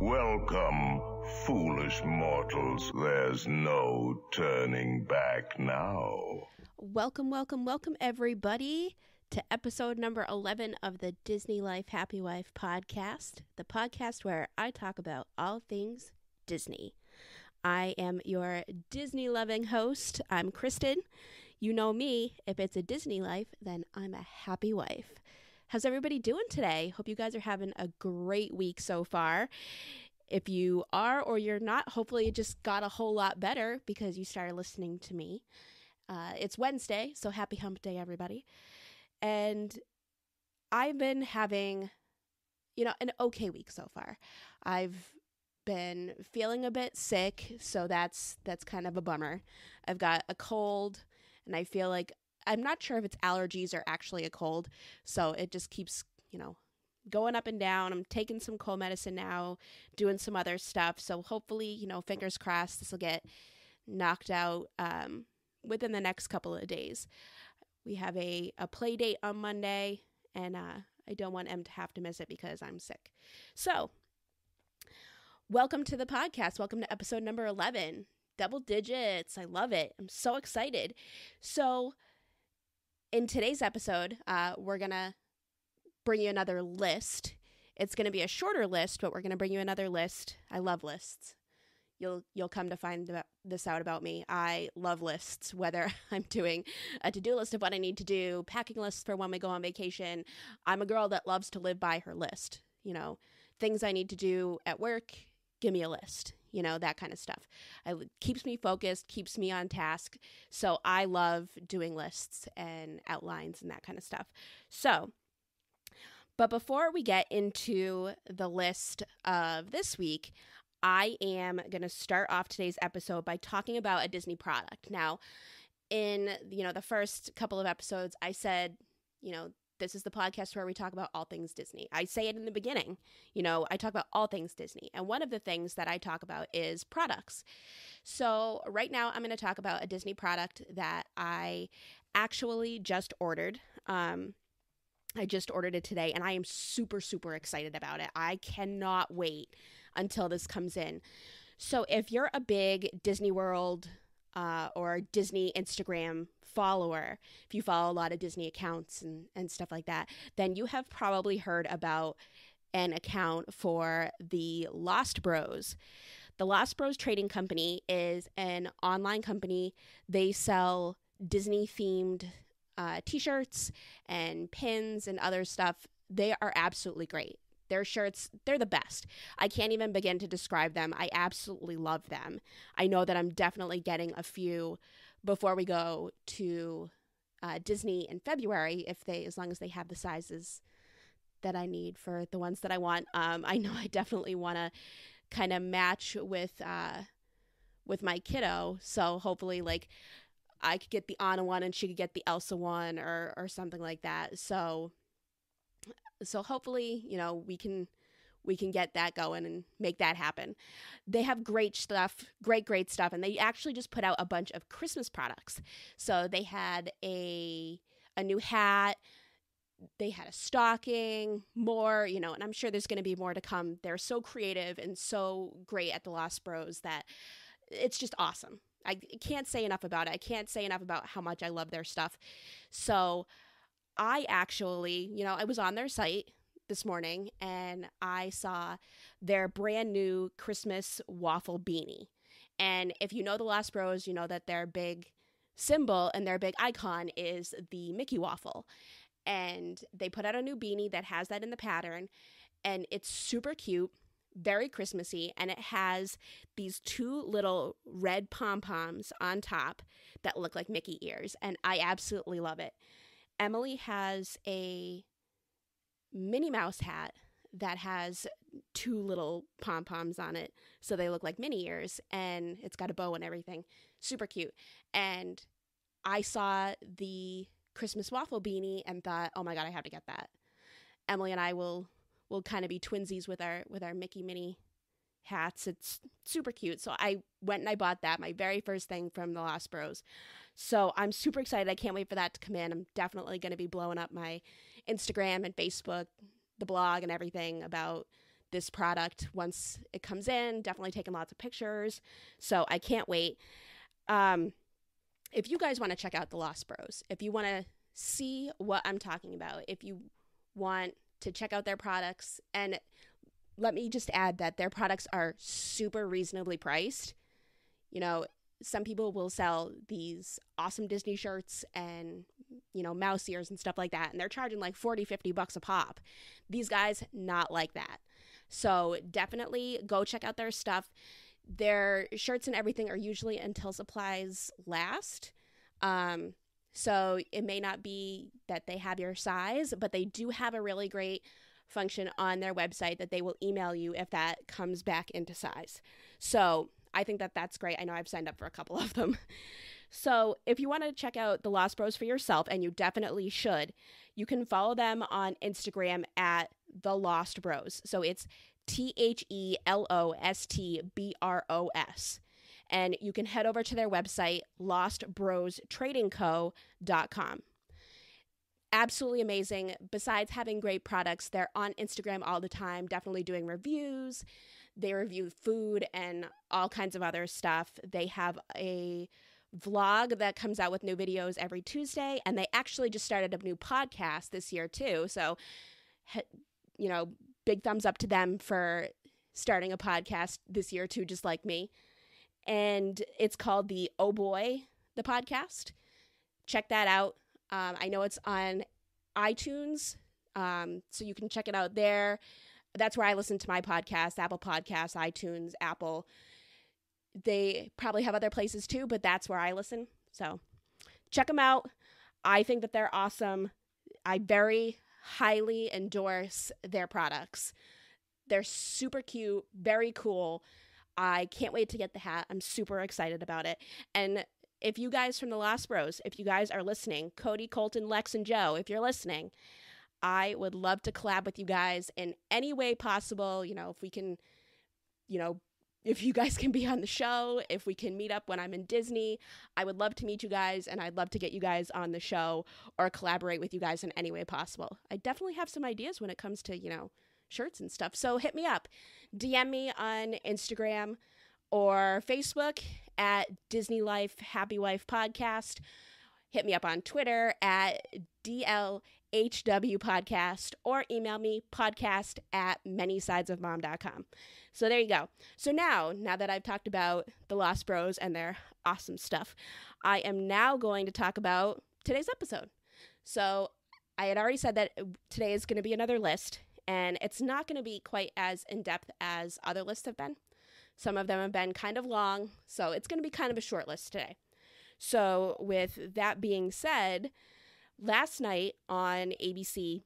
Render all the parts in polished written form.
Welcome, foolish mortals. There's no turning back now. Welcome, everybody, to episode number 11 of the Disney Life Happy Wife podcast, the podcast where I talk about all things Disney. I am your Disney-loving host. I'm Kristen. You know me. If it's a Disney life, then I'm a happy wife. How's everybody doing today? Hope you guys are having a great week so far. If you are or you're not, hopefully it just got a whole lot better because you started listening to me. It's Wednesday, so happy hump day, everybody. And I've been having, an okay week so far. I've been feeling a bit sick, so that's kind of a bummer. I've got a cold, and I feel like I'm not sure if it's allergies or actually a cold, so it just keeps, going up and down. I'm taking some cold medicine now, doing some other stuff, so hopefully, fingers crossed, this will get knocked out within the next couple of days. We have a play date on Monday, and I don't want Em to have to miss it because I'm sick. So, welcome to the podcast. Welcome to episode number 11. Double digits. I love it. I'm so excited. So, in today's episode, we're going to bring you another list. It's going to be a shorter list, but we're going to bring you another list. I love lists. You'll come to find this out about me. I love lists, whether I'm doing a to-do list of what I need to do, packing lists for when we go on vacation. I'm a girl that loves to live by her list. Things I need to do at work, give me a list. That kind of stuff. It keeps me focused, keeps me on task. So I love doing lists and outlines and that kind of stuff. So, but before we get into the list of this week, I am going to start off today's episode by talking about a Disney product. Now, in, the first couple of episodes, I said, this is the podcast where we talk about all things Disney. I say it in the beginning, I talk about all things Disney. And one of the things that I talk about is products. So right now I'm going to talk about a Disney product that I actually just ordered. I just ordered it today, and I am super, super excited about it. I cannot wait until this comes in. So if you're a big Disney World or Disney Instagram follower, if you follow a lot of Disney accounts and stuff like that, then you have probably heard about an account for the Lost Bros. The Lost Bros Trading Company is an online company. They sell Disney-themed t-shirts and pins and other stuff. They are absolutely great. Their shirts, they're the best. I can't even begin to describe them. I absolutely love them. I know that I'm definitely getting a few before we go to Disney in February, as long as they have the sizes that I need for the ones that I want. I know I definitely want to kind of match with my kiddo. So hopefully, I could get the Anna one and she could get the Elsa one or something like that. So hopefully, we can get that going and make that happen. They have great stuff, great stuff. And they actually just put out a bunch of Christmas products. So they had a new hat. They had a stocking, more, and I'm sure there's going to be more to come. They're so creative and so great at the Lost Bros that it's just awesome. I can't say enough about it. I can't say enough about how much I love their stuff. So I actually, I was on their site this morning and I saw their brand new Christmas waffle beanie. And if you know the Lost Bros, you know that their big symbol and their big icon is the Mickey waffle. And they put out a new beanie that has that in the pattern, and it's super cute, very Christmassy, and it has these two little red pom-poms on top that look like Mickey ears, and I absolutely love it. Emily has a Minnie Mouse hat that has two little pom-poms on it, so they look like Minnie ears, and it's got a bow and everything. Super cute. And I saw the Christmas waffle beanie and thought, oh my God, I have to get that. Emily and I will kind of be twinsies with our Mickey Minnie hats. It's super cute. So I went and I bought that, my very first thing from the Lost Bros. So I'm super excited. I can't wait for that to come in. I'm definitely going to be blowing up my Instagram and Facebook, the blog and everything about this product once it comes in. Definitely taking lots of pictures. So I can't wait. If you guys want to check out the Lost Bros, if you want to see what I'm talking about, if you want to check out their products, and let me just add that their products are super reasonably priced. You know, some people will sell these awesome Disney shirts and, you know, mouse ears and stuff like that, and they're charging like $40-50 a pop. These guys, not like that. So definitely go check out their stuff. Their shirts and everything are usually until supplies last. So it may not be that they have your size, but they do have a really great function on their website that they will email you if that comes back into size. So I think that that's great. I know I've signed up for a couple of them. So if you want to check out the Lost Bros for yourself, and you definitely should, you can follow them on Instagram at The Lost Bros. So it's TheLostBros. And you can head over to their website, lostbrostradingco.com. Absolutely amazing. Besides having great products, they're on Instagram all the time, definitely doing reviews. They review food and all kinds of other stuff. They have a vlog that comes out with new videos every Tuesday, and they actually just started a new podcast this year too. So, you know, big thumbs up to them for starting a podcast this year too, just like me. And it's called the Oh Boy, the podcast. Check that out. I know it's on iTunes, so you can check it out there. That's where I listen to my podcast, Apple Podcasts, iTunes, Apple. They probably have other places too, but that's where I listen. So check them out. I think that they're awesome. I very highly endorse their products. They're super cute, very cool. I can't wait to get the hat. I'm super excited about it. And if you guys from the Lost Bros, if you guys are listening, Cody, Colton, Lex, and Joe, if you're listening, I would love to collab with you guys in any way possible. You know, if we can, you know, if you guys can be on the show, if we can meet up when I'm in Disney, I would love to meet you guys, and I'd love to get you guys on the show or collaborate with you guys in any way possible. I definitely have some ideas when it comes to, you know, shirts and stuff. So hit me up. DM me on Instagram or Facebook at Disney Life Happy Wife Podcast. Hit me up on Twitter at DLHW Podcast, or email me podcast@manysidesofmom.com. So there you go. So now that I've talked about the Lost Bros and their awesome stuff, I am now going to talk about today's episode. So I had already said that today is going to be another list, and it's not going to be quite as in-depth as other lists have been. Some of them have been kind of long, so it's going to be kind of a short list today. So with that being said, last night on ABC,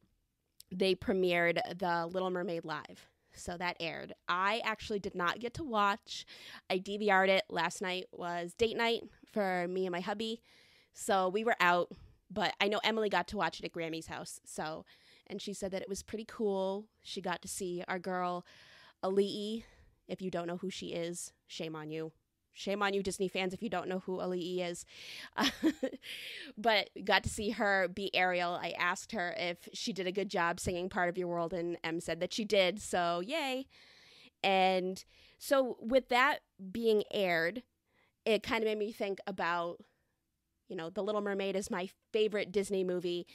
they premiered The Little Mermaid Live. So that aired. I actually did not get to watch. I DVR'd it. Last night was date night for me and my hubby. So we were out, but I know Emily got to watch it at Grammy's house. So, and she said that it was pretty cool. She got to see our girl, Ali'i. If you don't know who she is, shame on you. Shame on you, Disney fans, if you don't know who Ali'i is. But got to see her be Ariel. I asked her if she did a good job singing Part of Your World, and Em said that she did, so yay. And so with that being aired, it kind of made me think about, you know, The Little Mermaid is my favorite Disney movie,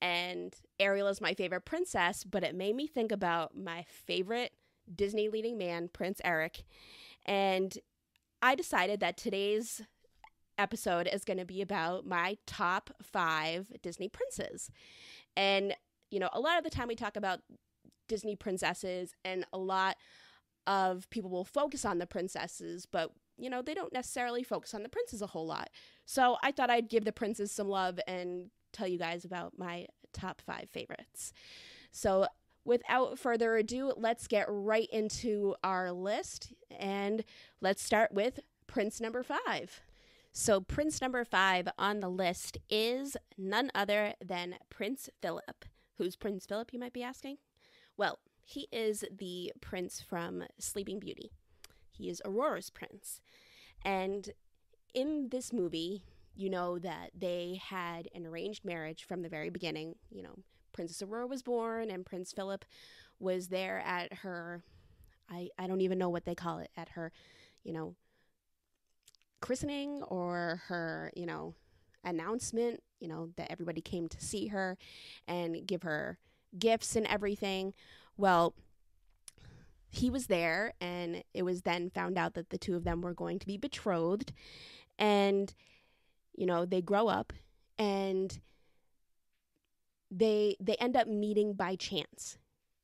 and Ariel is my favorite princess, but it made me think about my favorite Disney leading man, Prince Eric. And I decided that today's episode is going to be about my top 5 Disney princes. And, you know, a lot of the time we talk about Disney princesses, and a lot of people will focus on the princesses, but, you know, they don't necessarily focus on the princes a whole lot. So I thought I'd give the princes some love and tell you guys about my top 5 favorites. So without further ado, let's get right into our list, and let's start with Prince number 5. So Prince number 5 on the list is none other than Prince Philip. Who's Prince Philip, you might be asking? Well, he is the prince from Sleeping Beauty. He is Aurora's prince. And in this movie, you know that they had an arranged marriage from the very beginning. You know, Princess Aurora was born, and Prince Philip was there at her I don't even know what they call it at her, you know, christening or her, announcement, that everybody came to see her and give her gifts and everything. Well, he was there, and it was then found out that the two of them were going to be betrothed. And, they grow up, and they end up meeting by chance.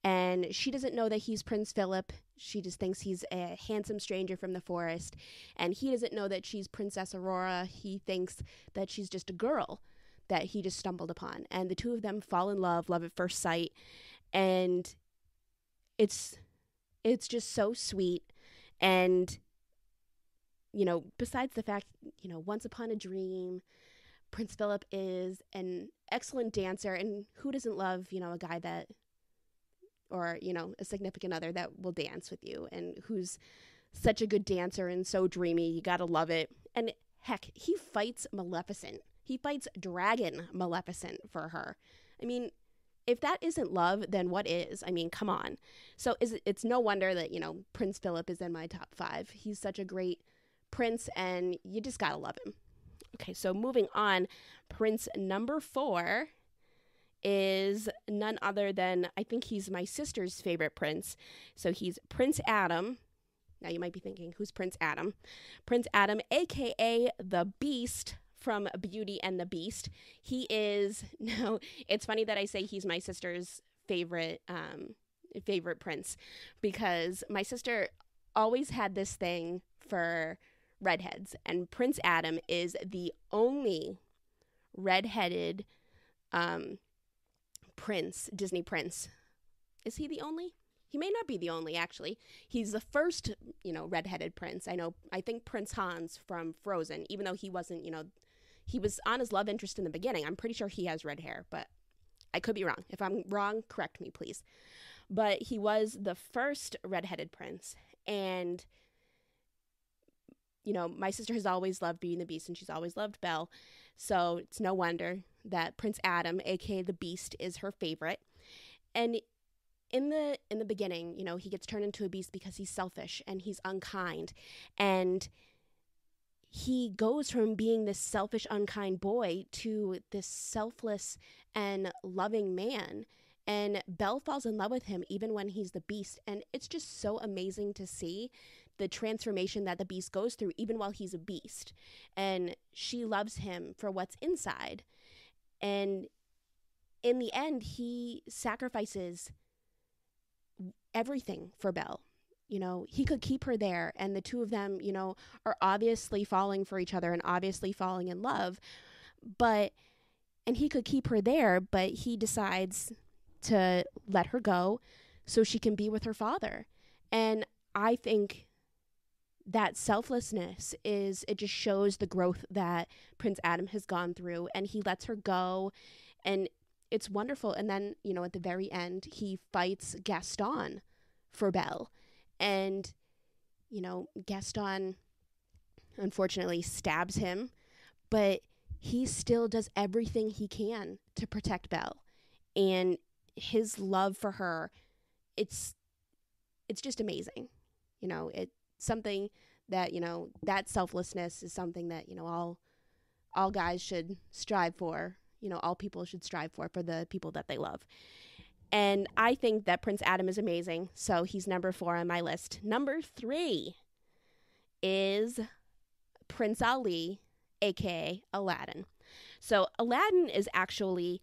And she doesn't know that he's Prince Philip. She just thinks he's a handsome stranger from the forest. And he doesn't know that she's Princess Aurora. He thinks that she's just a girl that he just stumbled upon. And the two of them fall in love at first sight. And it's just so sweet. And, besides the fact, once upon a dream, Prince Philip is an excellent dancer. And who doesn't love, a guy that, or, a significant other that will dance with you and who's such a good dancer and so dreamy. You gotta love it. And heck, he fights Maleficent. He fights Dragon Maleficent for her. I mean, if that isn't love, then what is? I mean, come on. So it's no wonder that, Prince Philip is in my top 5. He's such a great prince, and you just gotta love him. Okay, so moving on, prince number 4 is none other than, I think he's my sister's favorite prince. So he's Prince Adam. Now you might be thinking, who's Prince Adam? Prince Adam, aka the Beast from Beauty and the Beast. He is, no, it's funny that I say he's my sister's favorite prince, because my sister always had this thing for redheads, and Prince Adam is the only redheaded prince, Disney prince. Is he the only? He may not be the only, actually. He's the first, redheaded prince. I think Prince Hans from Frozen, even though he wasn't, he was on his love interest in the beginning. I'm pretty sure he has red hair, but I could be wrong. If I'm wrong, correct me, please. But he was the first redheaded prince. And, my sister has always loved Beauty and the Beast, and she's always loved Belle. So it's no wonder that Prince Adam, aka the Beast, is her favorite. And in the beginning, he gets turned into a beast because he's selfish and he's unkind. And he goes from being this selfish, unkind boy to this selfless and loving man. And Belle falls in love with him even when he's the Beast. And it's just so amazing to see the transformation that the Beast goes through even while he's a beast. And she loves him for what's inside. And in the end, he sacrifices everything for Belle. He could keep her there, and the two of them, are obviously falling for each other and obviously falling in love. And he could keep her there, but he decides to let her go so she can be with her father. And I think that selflessness it just shows the growth that Prince Adam has gone through, and he lets her go, and it's wonderful. And then, at the very end, he fights Gaston for Belle, and, Gaston unfortunately stabs him, but he still does everything he can to protect Belle, and his love for her, it's just amazing. It's something that, that selflessness is something that, all guys should strive for. All people should strive for the people that they love. And I think that Prince Adam is amazing. So he's number 4 on my list. Number 3 is Prince Ali, aka Aladdin. So Aladdin is actually,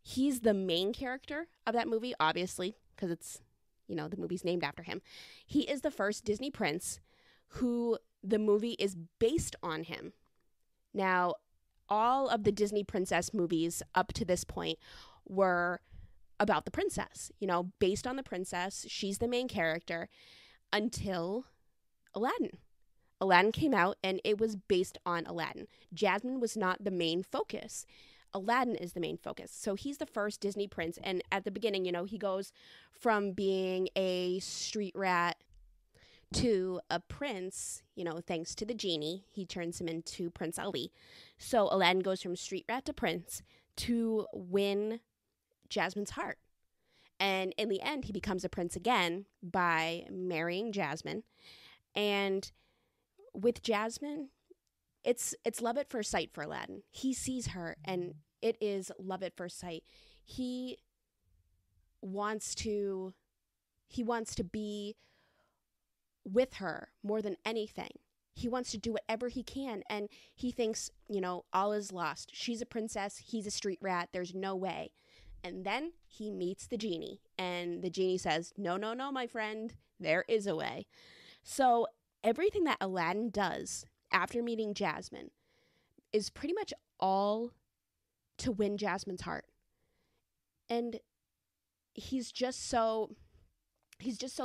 he's the main character of that movie, obviously, because it's, the movie's named after him. He is the first Disney prince who the movie is based on him. Now, all of the Disney princess movies up to this point were about the princess, based on the princess. She's the main character until Aladdin. Aladdin came out, and it was based on Aladdin. Jasmine was not the main focus. Aladdin is the main focus. So he's the first Disney prince. And at the beginning, he goes from being a street rat to a prince, thanks to the genie. He turns him into Prince Ali. So Aladdin goes from street rat to prince to win Jasmine's heart. And in the end, he becomes a prince again by marrying Jasmine. And with Jasmine, it's love at first sight for Aladdin. He sees her and it is love at first sight. He wants to be with her more than anything. He wants to do whatever he can, and he thinks, all is lost. She's a princess, he's a street rat, there's no way. And then he meets the genie, and the genie says, no, no, no, my friend, there is a way. So everything that Aladdin does after meeting Jasmine is pretty much all to win Jasmine's heart. And he's just so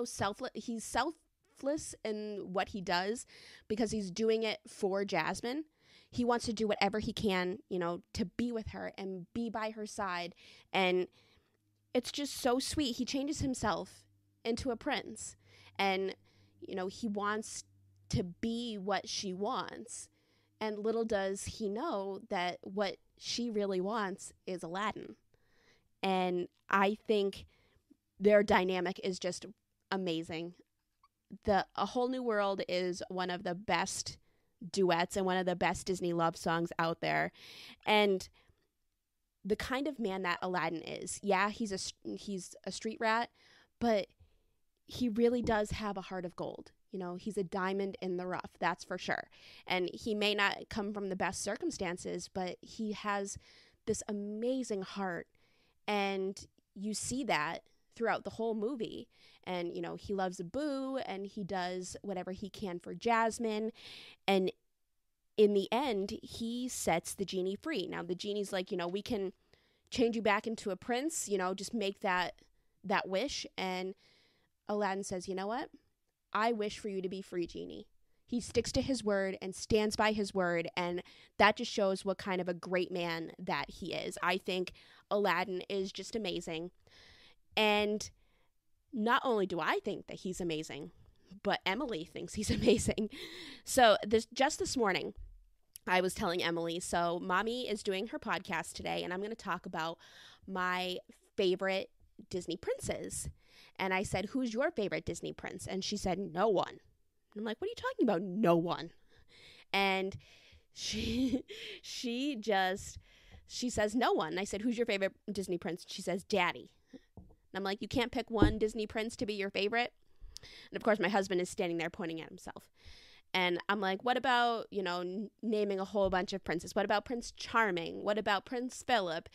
selfless. He's selfless in what he does because he's doing it for Jasmine. He wants to do whatever he can, to be with her and be by her side. And it's just so sweet. He changes himself into a prince. And, he wants to be what she wants. And little does he know that what she really wants is Aladdin. And I think their dynamic is just amazing. A Whole New World is one of the best duets and one of the best Disney love songs out there. And the kind of man that Aladdin is, yeah, he's a street rat, but he really does have a heart of gold. He's a diamond in the rough, that's for sure. And he may not come from the best circumstances, but he has this amazing heart. And you see that throughout the whole movie. And, he loves Boo and he does whatever he can for Jasmine. And in the end, he sets the genie free. Now, the genie's like, we can change you back into a prince, just make that wish. And Aladdin says, you know what? I wish for you to be free, genie. He sticks to his word and stands by his word. And that just shows what kind of a great man that he is. I think Aladdin is just amazing. And not only do I think that he's amazing, but Emily thinks he's amazing. So this morning, I was telling Emily, so Mommy is doing her podcast today, and I'm going to talk about my favorite Disney princes. And I said, who's your favorite Disney prince? And she said, no one. I'm like, what are you talking about? No one. And she says no one. And I said, who's your favorite Disney prince? She says, Daddy. And I'm like, you can't pick one Disney prince to be your favorite? And of course, my husband is standing there pointing at himself. And I'm like, what about, naming a whole bunch of princes? What about Prince Charming? What about Prince Philip?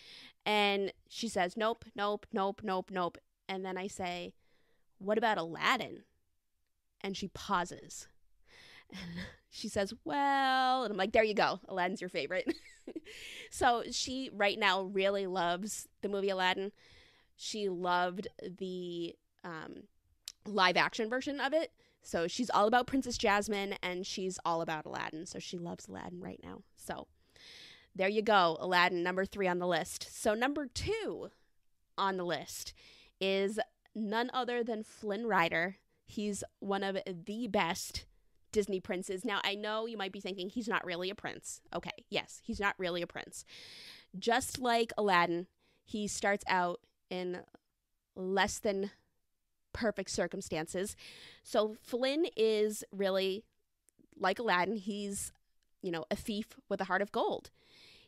And she says, nope, nope, nope, nope, nope. And then I say, what about Aladdin? And she pauses. And she says, well, and I'm like, there you go. Aladdin's your favorite. So she right now really loves the movie Aladdin. She loved the live action version of it. So she's all about Princess Jasmine and she's all about Aladdin. So she loves Aladdin right now. So there you go. Aladdin, number 3 on the list. So number 2 on the list is none other than Flynn Rider. He's one of the best Disney princes. Now, I know you might be thinking he's not really a prince. Okay, yes, he's not really a prince. Just like Aladdin, he starts out in less than perfect circumstances. So Flynn is really like Aladdin. He's, a thief with a heart of gold.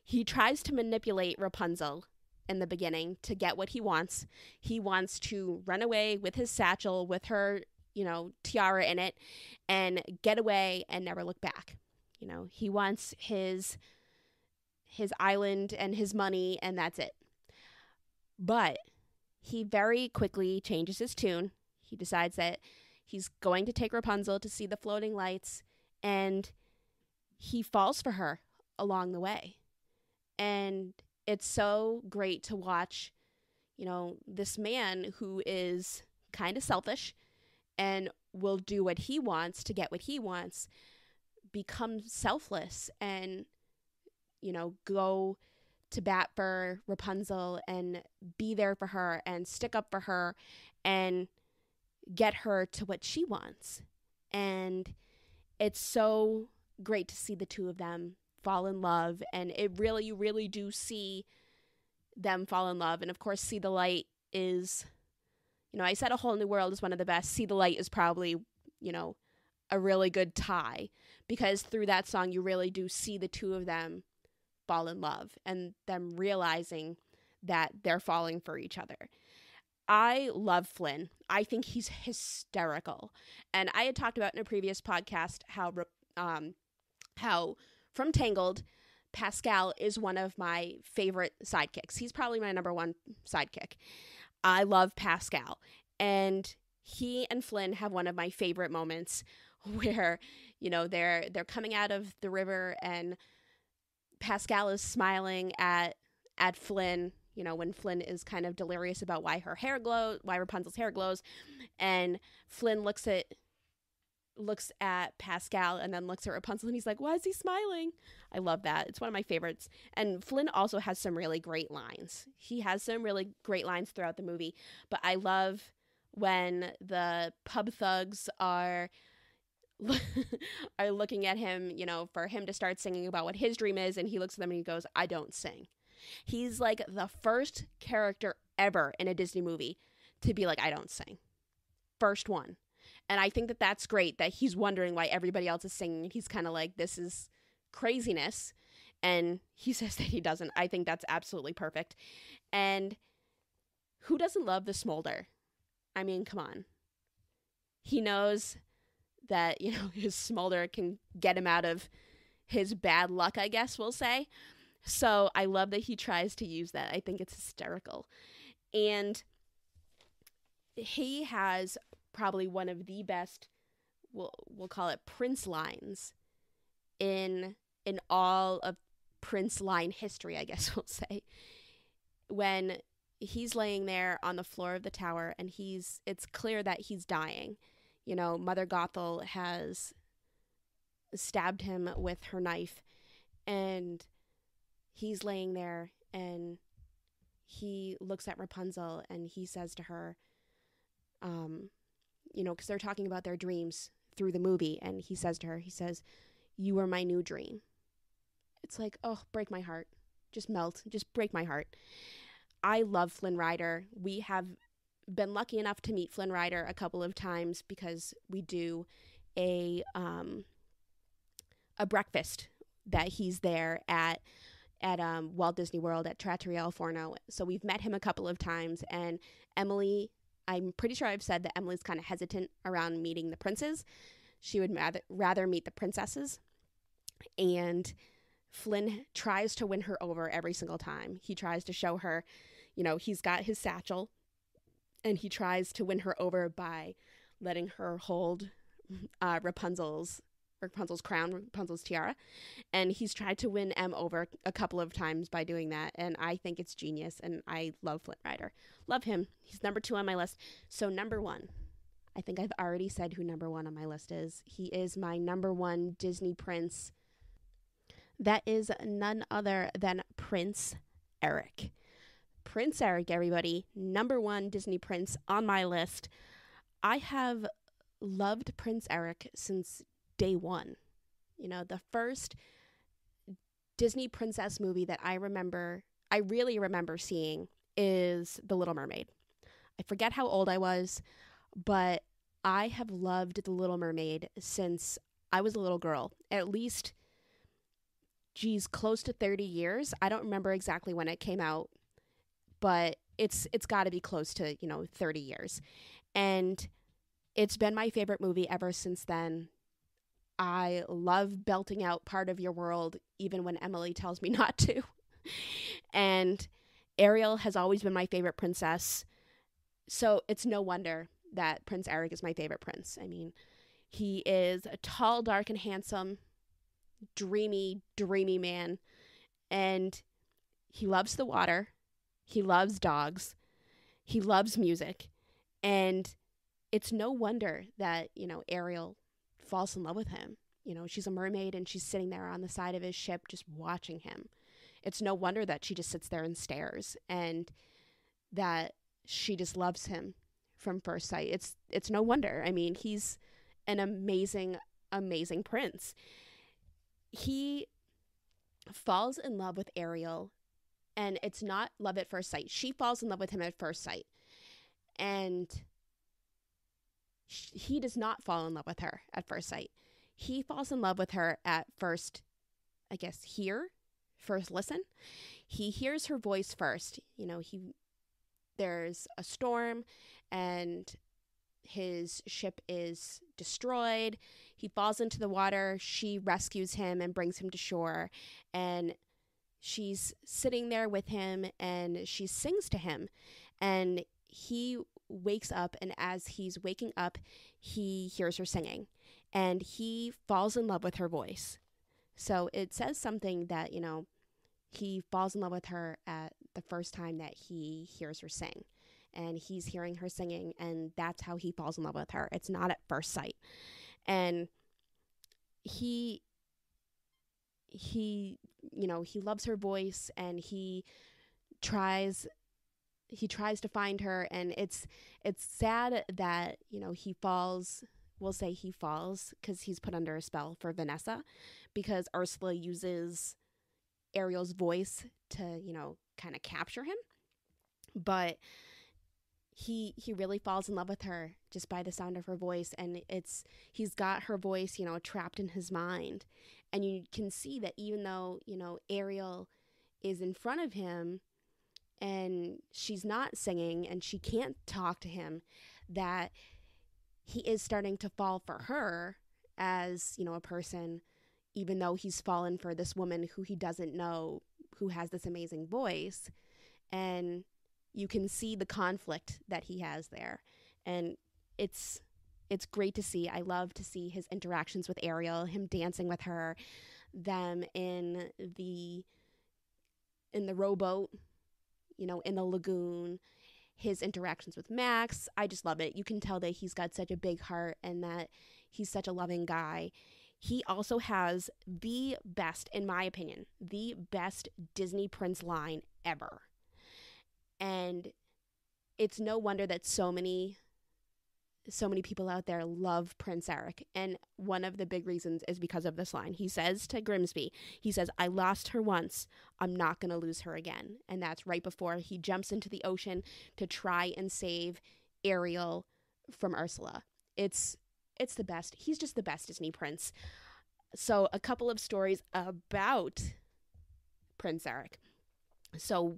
He tries to manipulate Rapunzel in the beginning to get what he wants. He wants to run away with his satchel with her, tiara in it and get away and never look back. He wants his island and his money and that's it. But he very quickly changes his tune. He decides that he's going to take Rapunzel to see the floating lights and he falls for her along the way. And it's so great to watch, this man who is kind of selfish and will do what he wants to get what he wants, become selfless and, go to bat for Rapunzel and be there for her and stick up for her and get her to what she wants. And it's so great to see the two of them fall in love, and you really do see them fall in love. And of course, See the Light is I said A Whole New World is one of the best. See the Light is probably, a really good tie, because through that song you really do see the two of them fall in love and them realizing that they're falling for each other. I love Flynn. I think he's hysterical. And I had talked about in a previous podcast how from Tangled, Pascal is one of my favorite sidekicks. He's probably my number one sidekick. I love Pascal. And he and Flynn have one of my favorite moments where, they're coming out of the river and Pascal is smiling at Flynn, when Flynn is kind of delirious about why Rapunzel's hair glows. And Flynn looks at Pascal and then looks at Rapunzel and he's like, why is he smiling? I love that. It's one of my favorites. And Flynn also has some really great lines. He has some really great lines throughout the movie. But I love when the pub thugs are looking at him, for him to start singing about what his dream is. And he looks at them and he goes, I don't sing. He's like the first character ever in a Disney movie to be like, I don't sing. First one. And I think that that's great, that he's wondering why everybody else is singing. He's kind of like, this is craziness. And he says that he doesn't. I think that's absolutely perfect. And who doesn't love the smolder? I mean, come on. He knows that, his smolder can get him out of his bad luck, I guess we'll say. So I love that he tries to use that. I think it's hysterical. And he has probably one of the best, we'll call it Prince lines in all of Prince line history, I guess we'll say. When he's laying there on the floor of the tower and it's clear that he's dying. Mother Gothel has stabbed him with her knife and he's laying there and he looks at Rapunzel and he says to her, because they're talking about their dreams through the movie, and he says to her, you were my new dream. It's like, oh, break my heart. Just melt. Just break my heart. I love Flynn Rider. We have been lucky enough to meet Flynn Rider a couple of times because we do a breakfast that he's there at Walt Disney World at Trattoria al Forno. So we've met him a couple of times, and Emily, I'm pretty sure I've said that Emily's kind of hesitant around meeting the princes. She would rather meet the princesses. And Flynn tries to win her over every single time. He tries to show her, he's got his satchel, and he tries to win her over by letting her hold Rapunzel's crown, Rapunzel's tiara. And he's tried to win Em over a couple of times by doing that. And I think it's genius. And I love Flynn Rider. Love him. He's number 2 on my list. So number 1, I think I've already said who number 1 on my list is. He is my number 1 Disney prince. That is none other than Prince Eric. Prince Eric, everybody. Number 1 Disney prince on my list. I have loved Prince Eric since day one. The first Disney princess movie that I really remember seeing is The Little Mermaid. I forget how old I was, but I have loved The Little Mermaid since I was a little girl. At least, close to 30 years. I don't remember exactly when it came out, but it's got to be close to, 30 years. And it's been my favorite movie ever since then. I love belting out Part of Your World, even when Emily tells me not to. And Ariel has always been my favorite princess. So it's no wonder that Prince Eric is my favorite prince. I mean, he is a tall, dark, and handsome, dreamy man. And he loves the water. He loves dogs. He loves music. And it's no wonder that, Ariel falls in love with him. She's a mermaid and she's sitting there on the side of his ship just watching him. It's no wonder that she just sits there and stares and that she just loves him from first sight. It's no wonder. I mean, he's an amazing prince. He falls in love with Ariel, and it's not love at first sight. She falls in love with him at first sight. And he does not fall in love with her at first sight. He falls in love with her at first, I guess, first listen. He hears her voice first. There's a storm and his ship is destroyed. He falls into the water. She rescues him and brings him to shore. And she's sitting there with him and she sings to him. And he wakes up, and as he's waking up, he hears her singing. And he falls in love with her voice. So it says something that, he falls in love with her at the first time that he hears her sing. And he's hearing her singing, and that's how he falls in love with her. It's not at first sight. And he loves her voice, and he tries to find her. And it's sad that, he falls. We'll say he falls because he's put under a spell for Vanessa, because Ursula uses Ariel's voice to, kind of capture him. But he really falls in love with her just by the sound of her voice. And he's got her voice, trapped in his mind. And you can see that even though, Ariel is in front of him and she's not singing and she can't talk to him, that he is starting to fall for her as, a person, even though he's fallen for this woman who he doesn't know, who has this amazing voice. And you can see the conflict that he has there. And it's great to see. I love to see his interactions with Ariel, him dancing with her, them in the rowboat, in the lagoon, his interactions with Max. I just love it. You can tell that he's got such a big heart and that he's such a loving guy. He also has the best, in my opinion, the best Disney Prince line ever. And it's no wonder that so many people out there love Prince Eric. And one of the big reasons is because of this line. He says to Grimsby, I lost her once. I'm not going to lose her again. And that's right before he jumps into the ocean to try and save Ariel from Ursula. It's the best. He's just the best Disney prince. So a couple of stories about Prince Eric. So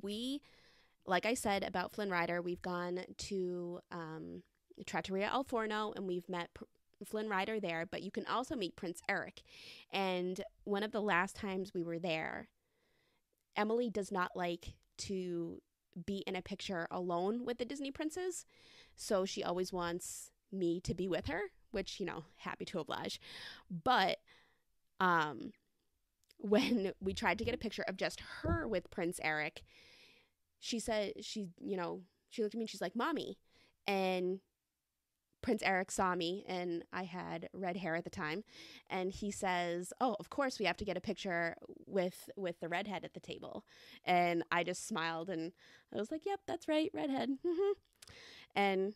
like I said about Flynn Rider, we've gone to Trattoria Al Forno and we've met Flynn Rider there, but you can also meet Prince Eric. And one of the last times we were there, Emily does not like to be in a picture alone with the Disney princes. So she always wants me to be with her, which, happy to oblige. But when we tried to get a picture of just her with Prince Eric, she said, she looked at me and she's like, "Mommy." And Prince Eric saw me and I had red hair at the time. And he says, "Oh, of course we have to get a picture with the redhead at the table." And I just smiled and I was like, "Yep, that's right. Redhead." And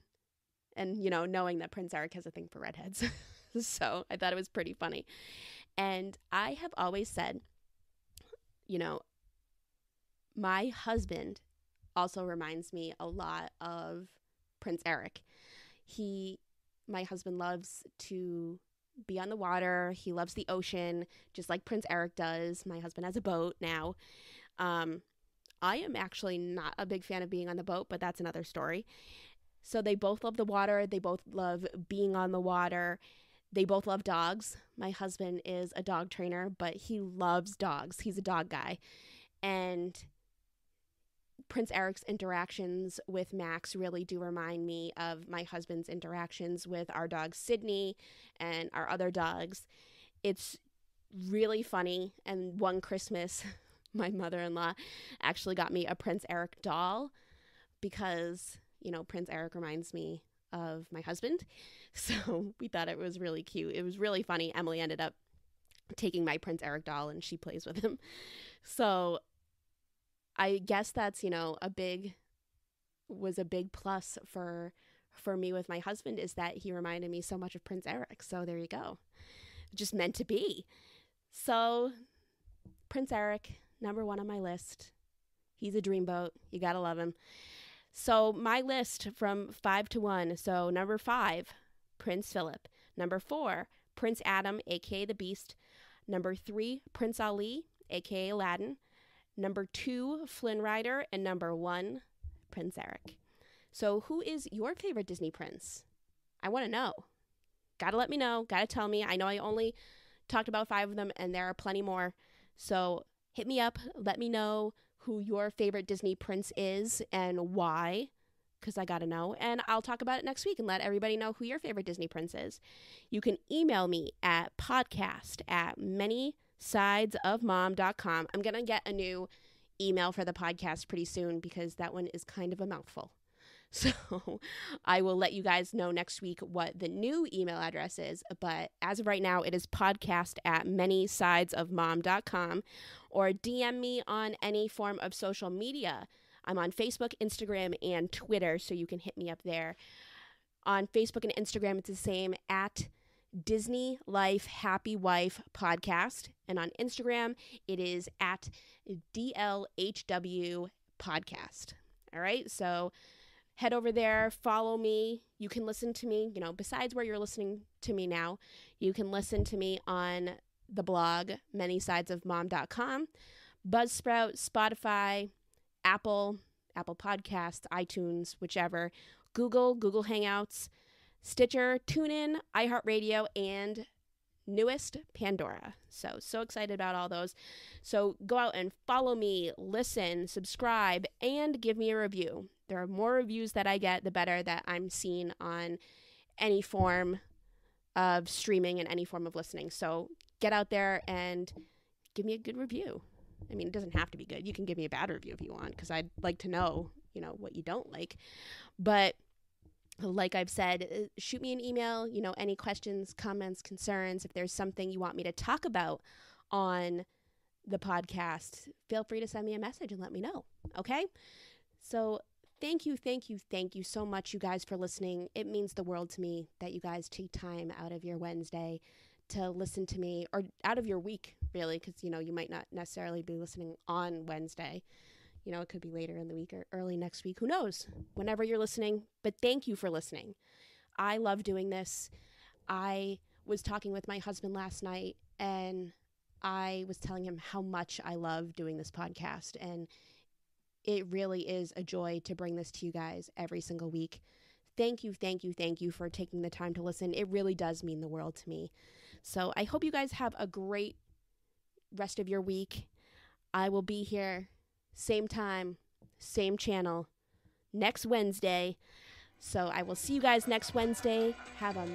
knowing that Prince Eric has a thing for redheads. So I thought it was pretty funny. And I have always said, my husband also reminds me a lot of Prince Eric. My husband loves to be on the water. He loves the ocean, just like Prince Eric does. My husband has a boat now. I am actually not a big fan of being on the boat, but that's another story. So they both love the water. They both love being on the water. They both love dogs. My husband is a dog trainer, but he loves dogs. He's a dog guy. And Prince Eric's interactions with Max really do remind me of my husband's interactions with our dog Sydney and our other dogs. It's really funny. And one Christmas, my mother-in-law actually got me a Prince Eric doll because, Prince Eric reminds me of my husband. So we thought it was really cute. It was really funny. Emily ended up taking my Prince Eric doll and she plays with him. So I guess that's, was a big plus for me with my husband, is that he reminded me so much of Prince Eric. So there you go. Just meant to be. So Prince Eric, number 1 on my list. He's a dreamboat. You gotta love him. So my list from 5 to 1. So number 5, Prince Philip. Number 4, Prince Adam, aka the Beast. Number 3, Prince Ali, aka Aladdin. Number 2, Flynn Rider. And number 1, Prince Eric. So who is your favorite Disney prince? I want to know. Gotta let me know. Gotta tell me. I know I only talked about 5 of them, and there are plenty more. So hit me up. Let me know who your favorite Disney prince is and why, because I gotta know. And I'll talk about it next week and let everybody know who your favorite Disney prince is. You can email me at podcast@manysidesofmom.com. I'm gonna get a new email for the podcast pretty soon because that one is kind of a mouthful. So I will let you guys know next week what the new email address is. But as of right now, it is podcast@manysidesofmom.com, or DM me on any form of social media. I'm on Facebook, Instagram, and Twitter, so you can hit me up there. On Facebook and Instagram, it's the same, at Disney Life Happy Wife Podcast. And on Instagram, it is at DLHW Podcast. All right, so head over there, follow me. You can listen to me, besides where you're listening to me now, you can listen to me on the blog, manysidesofmom.com, Buzzsprout, Spotify, Apple Podcasts, iTunes, whichever, Google Hangouts, Stitcher, TuneIn, iHeartRadio, and newest, Pandora. So excited about all those. So go out and follow me, listen, subscribe, and give me a review. There are more reviews that I get, the better that I'm seen on any form of streaming and any form of listening. So get out there and give me a good review. I mean, it doesn't have to be good. You can give me a bad review if you want, because I'd like to know, what you don't like. But like I've said, shoot me an email, any questions, comments, concerns. If there's something you want me to talk about on the podcast, feel free to send me a message and let me know. Okay? So thank you so much, you guys, for listening. It means the world to me that you guys take time out of your Wednesday to listen to me, or out of your week, really, because, you might not necessarily be listening on Wednesday. It could be later in the week or early next week. Who knows? Whenever you're listening. But thank you for listening. I love doing this. I was talking with my husband last night, and I was telling him how much I love doing this podcast. And it really is a joy to bring this to you guys every single week. Thank you for taking the time to listen. It really does mean the world to me. So I hope you guys have a great rest of your week. I will be here, same time, same channel, next Wednesday. So I will see you guys next Wednesday. Have a